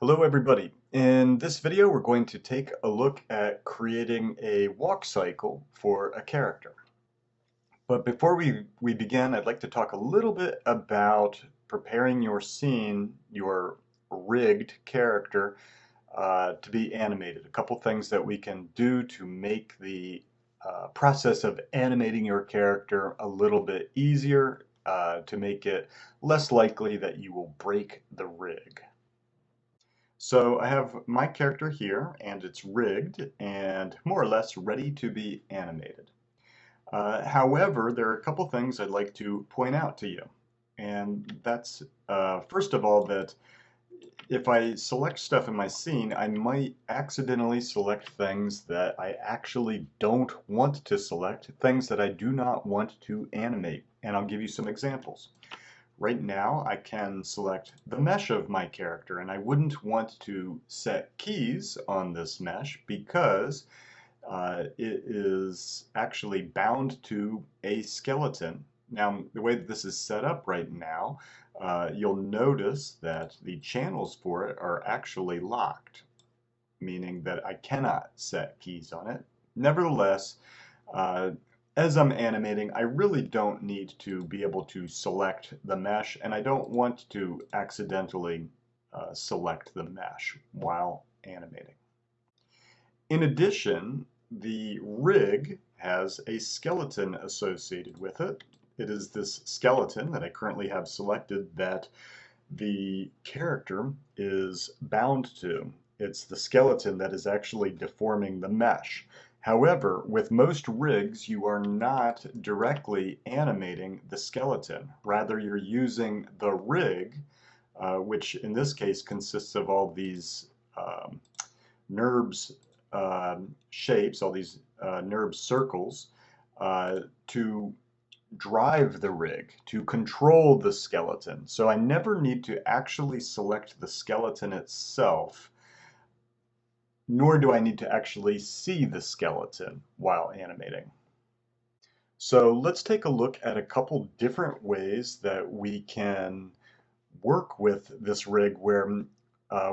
Hello everybody. In this video we're going to take a look at creating a walk cycle for a character. But before we begin, I'd like to talk a little bit about preparing your scene, your rigged character, to be animated. A couple things that we can do to make the process of animating your character a little bit easier, to make it less likely that you will break the rig. So I have my character here and it's rigged and more or less ready to be animated. However, there are a couple things I'd like to point out to you. And that's, first of all, that if I select stuff in my scene, I might accidentally select things that I actually don't want to select, things that I do not want to animate. And I'll give you some examples. Right now, I can select the mesh of my character, and I wouldn't want to set keys on this mesh because it is actually bound to a skeleton. Now, the way that this is set up right now, you'll notice that the channels for it are actually locked, meaning that I cannot set keys on it. Nevertheless, uh, as I'm animating, I really don't need to be able to select the mesh, and I don't want to accidentally select the mesh while animating. In addition, the rig has a skeleton associated with it. It is this skeleton that I currently have selected that the character is bound to. It's the skeleton that is actually deforming the mesh. However, with most rigs, you are not directly animating the skeleton. Rather, you're using the rig, which in this case consists of all these NURBS shapes, all these NURBS circles, to drive the rig, to control the skeleton. So I never need to actually select the skeleton itself, nor do I need to actually see the skeleton while animating. So let's take a look at a couple different ways that we can work with this rig where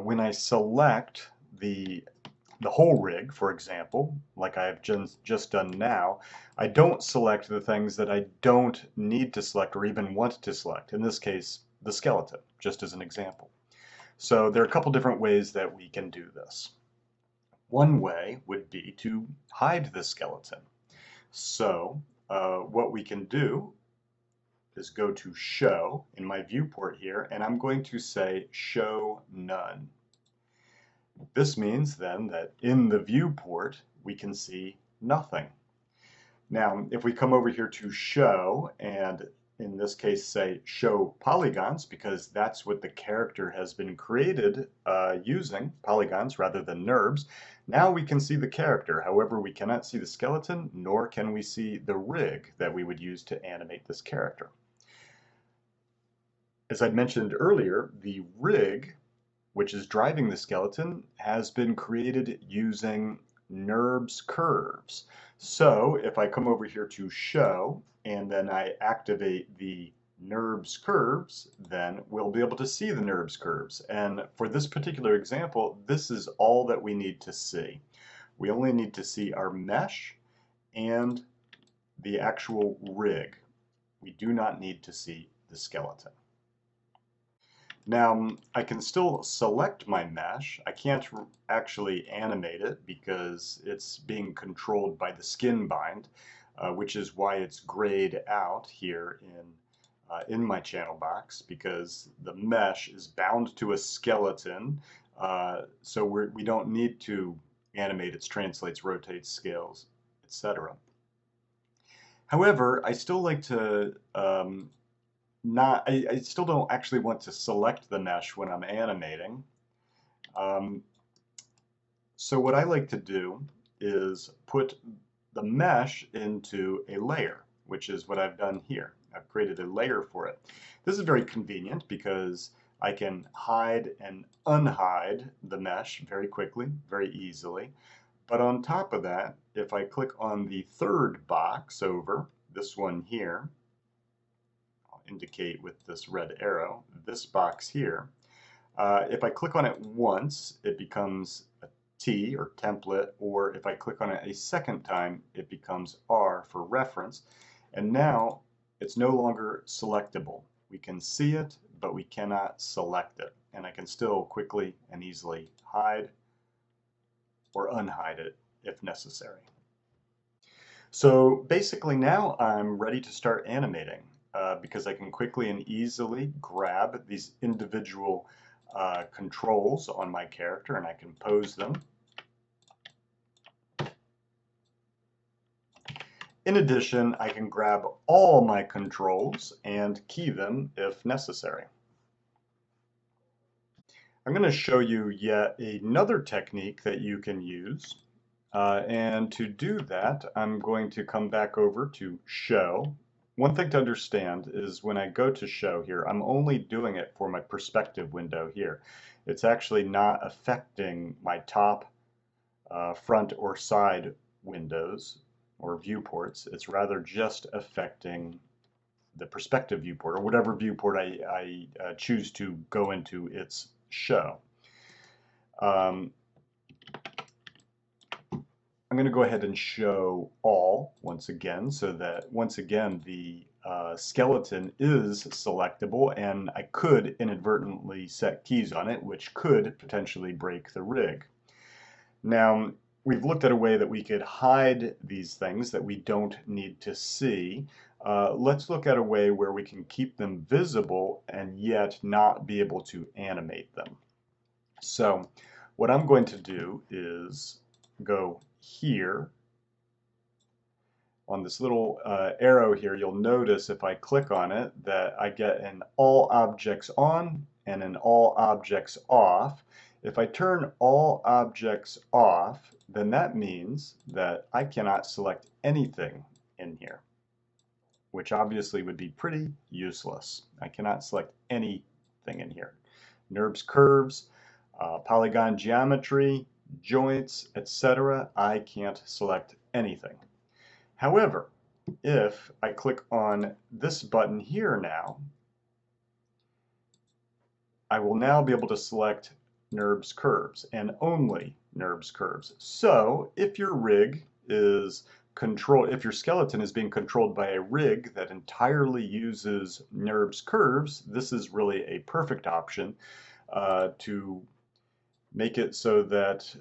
when I select the whole rig, for example, like I've just done now, I don't select the things that I don't need to select or even want to select. In this case, the skeleton, just as an example. So there are a couple different ways that we can do this. One way would be to hide the skeleton. So what we can do is go to Show in my viewport here, and I'm going to say Show None. This means then that in the viewport we can see nothing. Now, if we come over here to Show, and in this case say Show Polygons, because that's what the character has been created using, polygons rather than NURBS, now we can see the character. However, we cannot see the skeleton, nor can we see the rig that we would use to animate this character. As I mentioned earlier, the rig, which is driving the skeleton, has been created using NURBS curves. So if I come over here to Show and then I activate the NURBS curves, then we'll be able to see the NURBS curves. And for this particular example, this is all that we need to see. We only need to see our mesh and the actual rig. We do not need to see the skeleton. Now, I can still select my mesh. I can't actually animate it because it's being controlled by the skin bind, which is why it's grayed out here in my channel box, because the mesh is bound to a skeleton, so we don't need to animate its translates, rotates, scales, etc. However, I still like to I still don't actually want to select the mesh when I'm animating. So what I like to do is put the mesh into a layer, which is what I've done here. I've created a layer for it. This is very convenient because I can hide and unhide the mesh very quickly, very easily. But on top of that, if I click on the third box over, this one here, indicate with this red arrow, this box here, If I click on it once, it becomes a T or template, or if I click on it a second time, it becomes R for reference. And now it's no longer selectable. We can see it, but we cannot select it. And I can still quickly and easily hide or unhide it if necessary. So basically now I'm ready to start animating because I can quickly and easily grab these individual controls on my character and I can pose them. In addition, I can grab all my controls and key them if necessary. I'm going to show you yet another technique that you can use. And to do that, I'm going to come back over to Show. One thing to understand is when I go to Show here, I'm only doing it for my perspective window here. It's actually not affecting my top, front, or side windows or viewports. It's rather just affecting the perspective viewport or whatever viewport I choose to go into its show. I'm going to go ahead and show all once again so that once again the skeleton is selectable and I could inadvertently set keys on it which could potentially break the rig. Now we've looked at a way that we could hide these things that we don't need to see. Let's look at a way where we can keep them visible and yet not be able to animate them. So what I'm going to do is go here on this little arrow here. You'll notice if I click on it that I get an all objects on and an all objects off. If I turn all objects off, then that means that I cannot select anything in here, which obviously would be pretty useless. I cannot select anything in here. NURBS curves, polygon geometry, joints, etc. I can't select anything. However, if I click on this button here now, I will now be able to select NURBS curves and only NURBS curves. So if your rig is controlled, if your skeleton is being controlled by a rig that entirely uses NURBS curves, this is really a perfect option to make it so that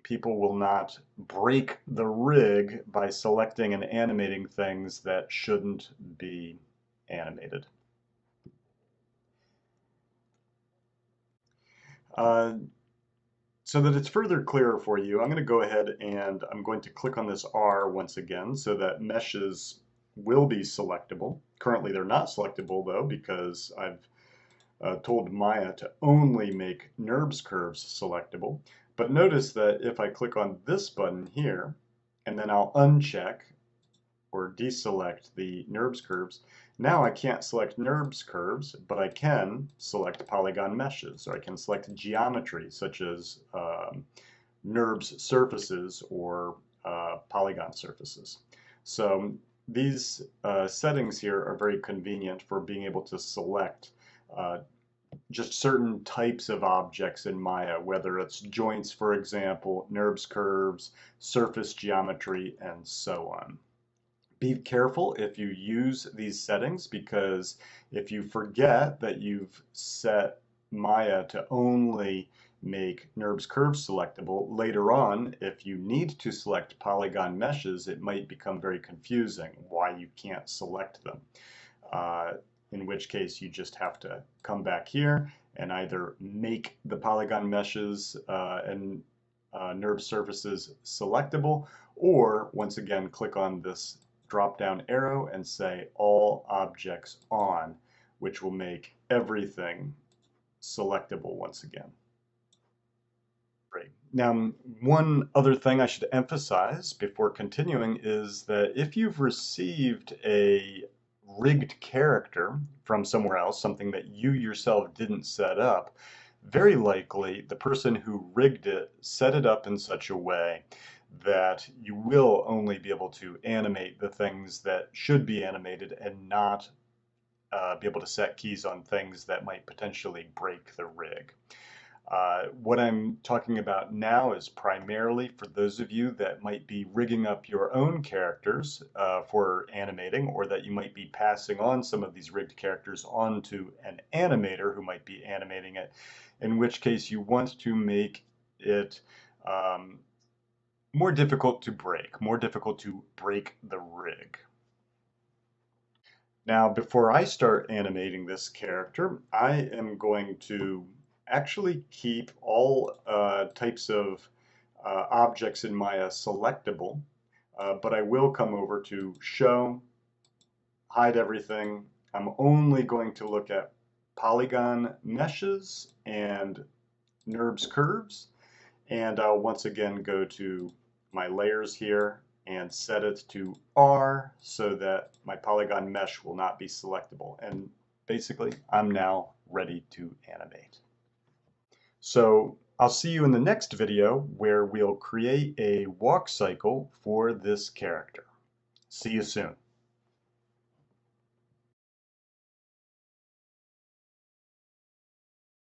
people will not break the rig by selecting and animating things that shouldn't be animated. So that it's further clearer for you, I'm going to go ahead and I'm going to click on this R once again so that meshes will be selectable. Currently they're not selectable though because I've told Maya to only make NURBS curves selectable. But notice that if I click on this button here, and then I'll uncheck or deselect the NURBS curves, now I can't select NURBS curves, but I can select polygon meshes, or I can select geometry, such as NURBS surfaces or polygon surfaces. So these settings here are very convenient for being able to select just certain types of objects in Maya, whether it's joints, for example, NURBS curves, surface geometry, and so on. Be careful if you use these settings because if you forget that you've set Maya to only make NURBS curves selectable, later on, if you need to select polygon meshes, it might become very confusing why you can't select them. In which case you just have to come back here and either make the polygon meshes and NURBS surfaces selectable, or once again click on this drop down arrow and say all objects on, which will make everything selectable once again. Great. Now, one other thing I should emphasize before continuing is that if you've received a rigged character from somewhere else, something that you yourself didn't set up, very likely the person who rigged it set it up in such a way that you will only be able to animate the things that should be animated and not be able to set keys on things that might potentially break the rig. What I'm talking about now is primarily for those of you that might be rigging up your own characters for animating, or that you might be passing on some of these rigged characters onto an animator who might be animating it, in which case you want to make it um, more difficult to break, more difficult to break the rig. Now, before I start animating this character, I am going to actually keep all types of objects in Maya selectable, but I will come over to Show, Hide Everything. I'm only going to look at polygon meshes and NURBS curves, and I'll once again go to my layers here and set it to R so that my polygon mesh will not be selectable. And basically, I'm now ready to animate. So I'll see you in the next video where we'll create a walk cycle for this character. See you soon.